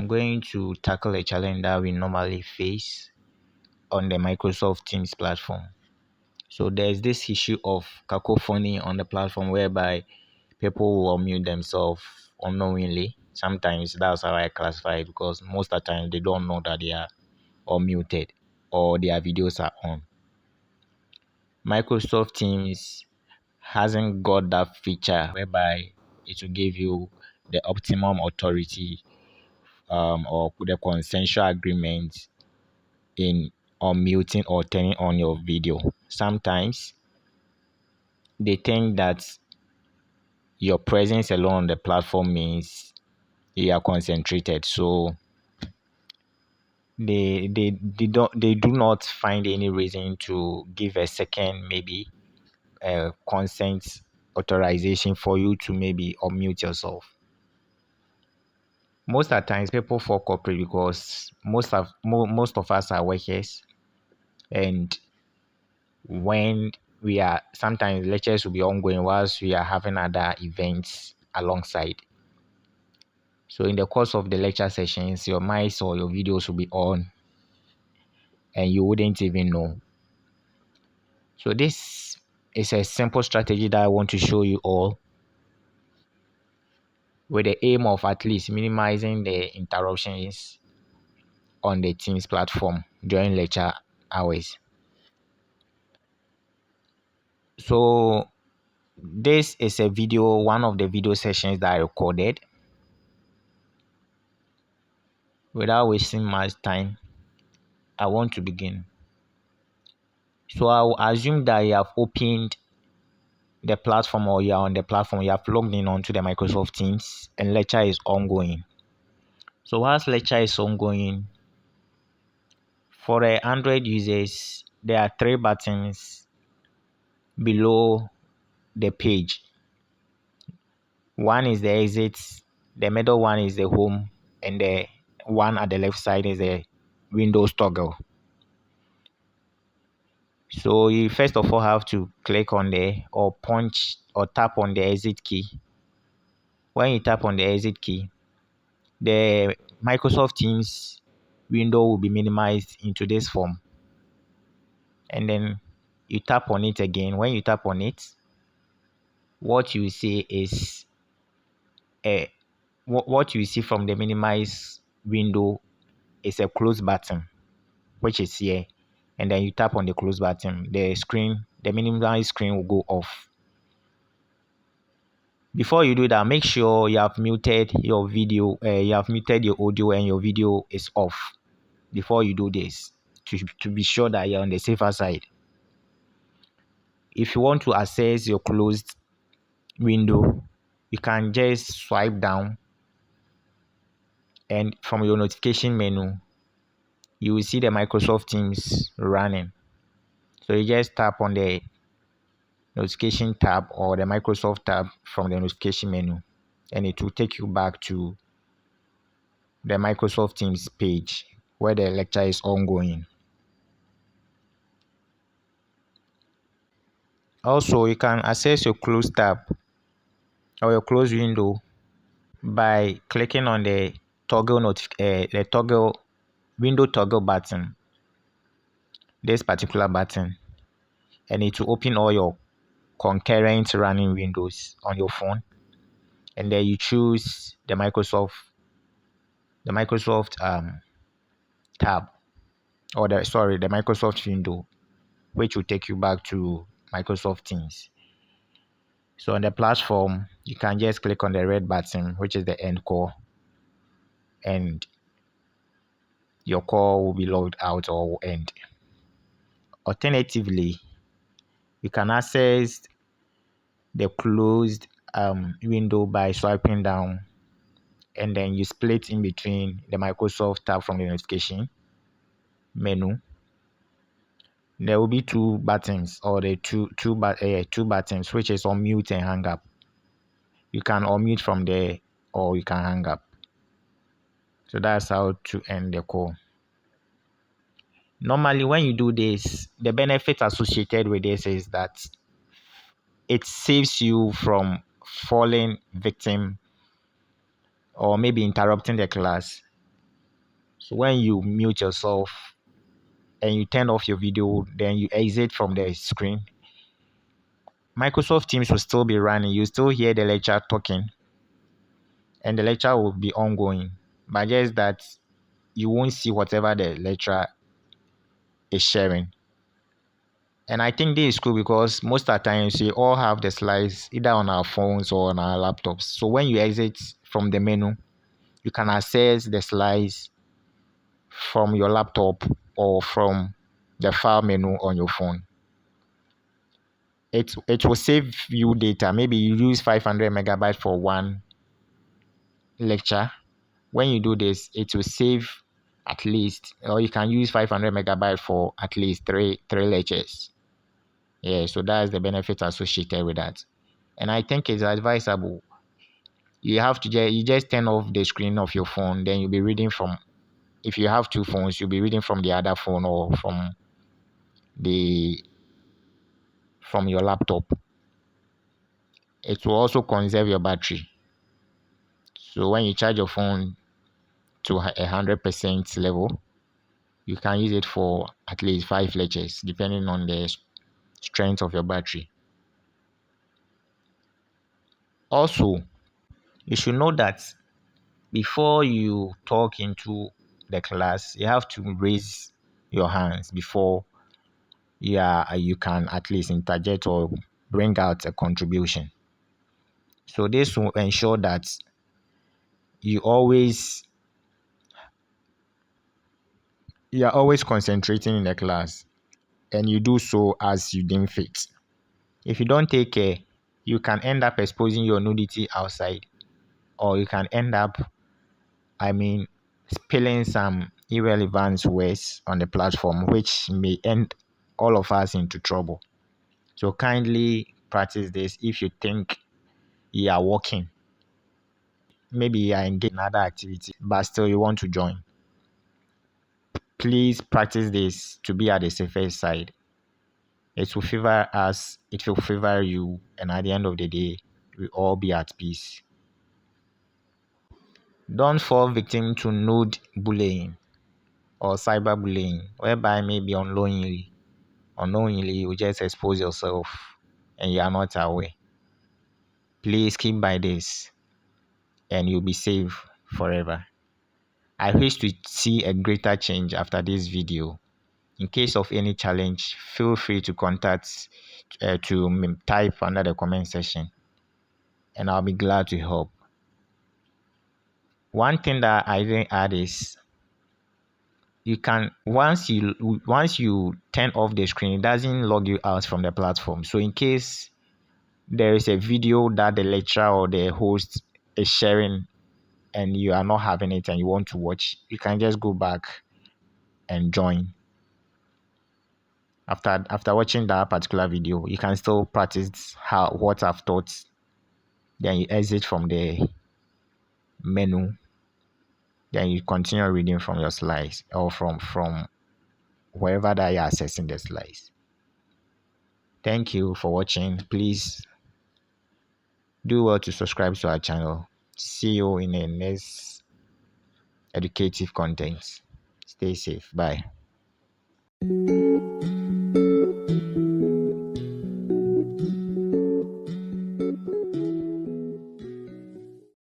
going to tackle a challenge that we normally face on the Microsoft Teams platform. So there's this issue of cacophony on the platform whereby people will mute themselves unknowingly. Sometimes that's how I classify it, because most of the time they don't know that they are unmuted or their videos are on. Microsoft Teams hasn't got that feature whereby it will give you the optimum authority or the consensual agreement in unmuting or turning on your video. Sometimes they think that your presence alone on the platform means you are concentrated, so they do not find any reason to give a second maybe consent authorization for you to maybe unmute yourself. Most of the times people fall corporate because most of us are workers, and when we are, sometimes lectures will be ongoing whilst we are having other events alongside. So in the course of the lecture sessions, your mics or your videos will be on and you wouldn't even know. So this is a simple strategy that I want to show you all, with the aim of at least minimizing the interruptions on the Teams platform during lecture hours. So this is a video, one of the video sessions that I recorded. Without wasting much time, I want to begin. So I will assume that you have opened the platform, or you are on the platform, you have logged in onto the Microsoft Teams and lecture is ongoing. So whilst lecture is ongoing, for the Android users, there are 3 buttons below the page. One is the exit, the middle one is the home, and the one at the left side is the Windows toggle. So you first of all have to click on the or punch or tap on the exit key. When you tap on the exit key, the Microsoft Teams window will be minimized into this form. And then you tap on it again. When you tap on it, what you see is what you see from the minimize window is a close button, which is here. And then you tap on the close button, the minimize screen will go off. Before you do that, make sure you have muted your video, you have muted your audio and your video is off before you do this, to be sure that you're on the safer side. If you want to access your closed window, you can just swipe down, and from your notification menu, you will see the Microsoft Teams running. So you just tap on the notification tab or the Microsoft tab from the notification menu, and it will take you back to the Microsoft Teams page where the lecture is ongoing. Also, you can access your closed tab or your closed window by clicking on the window toggle button, this particular button, and it will open all your concurrent running windows on your phone. And then you choose the Microsoft tab, or the Microsoft window, which will take you back to Microsoft Teams. So on the platform, you can just click on the red button, which is the end call, and your call will be logged out or will end. Alternatively, you can access the closed window by swiping down, and then you split in between the Microsoft tab from the notification menu. There will be 2 buttons, or the two buttons, which is unmute and hang up. You can unmute from there or you can hang up. So that's how to end the call. Normally, when you do this, the benefit associated with this is that it saves you from falling victim or maybe interrupting the class So when you mute yourself and you turn off your video, then you exit from the screen, Microsoft Teams will still be running. You still hear the lecturer talking, and the lecture will be ongoing. But just that you won't see whatever the lecturer is sharing. And I think this is cool because most of the times we all have the slides either on our phones or on our laptops. So when you exit from the menu, you can access the slides from your laptop or from the file menu on your phone. It will save you data. Maybe you use 500 megabytes for one lecture. When you do this, it will save at least, or you can use 500 megabytes for at least three lectures. Yeah, so that's the benefit associated with that. And I think it's advisable. You have to just turn off the screen of your phone, then you'll be reading from, if you have two phones, you'll be reading from the other phone or the from your laptop. It will also conserve your battery. So when you charge your phone to 100% level, you can use it for at least 5 lectures, depending on the strength of your battery. Also, you should know that before you talk into the class, you have to raise your hands before you can at least interject or bring out a contribution. So this will ensure that you always you are always concentrating in the class, and you do so as you deem fit. If you don't take care, you can end up exposing your nudity outside, or you can end up, I mean, spilling some irrelevant words on the platform, which may end all of us into trouble. So kindly practice this if you think you are working. Maybe you are engaged in other activity, but still you want to join. Please practice this to be at the safer side. It will favor us, it will favor you, and at the end of the day, we all be at peace. Don't fall victim to nude bullying or cyberbullying, whereby maybe unknowingly you just expose yourself and you are not aware. Please keep by this and you'll be safe forever. I wish to see a greater change after this video. In case of any challenge, feel free to contact type under the comment section, and I'll be glad to help. One thing that I didn't add is you can once you turn off the screen, it doesn't log you out from the platform. So in case there is a video that the lecturer or the host is sharing and you are not having it and you want to watch, you can just go back and join. After watching that particular video, you can still practice what I've taught. Then you exit from the menu. Then you continue reading from your slides or from wherever that you're accessing the slides. Thank you for watching. Please do well to subscribe to our channel. See you in the next educative content. Stay safe. Bye.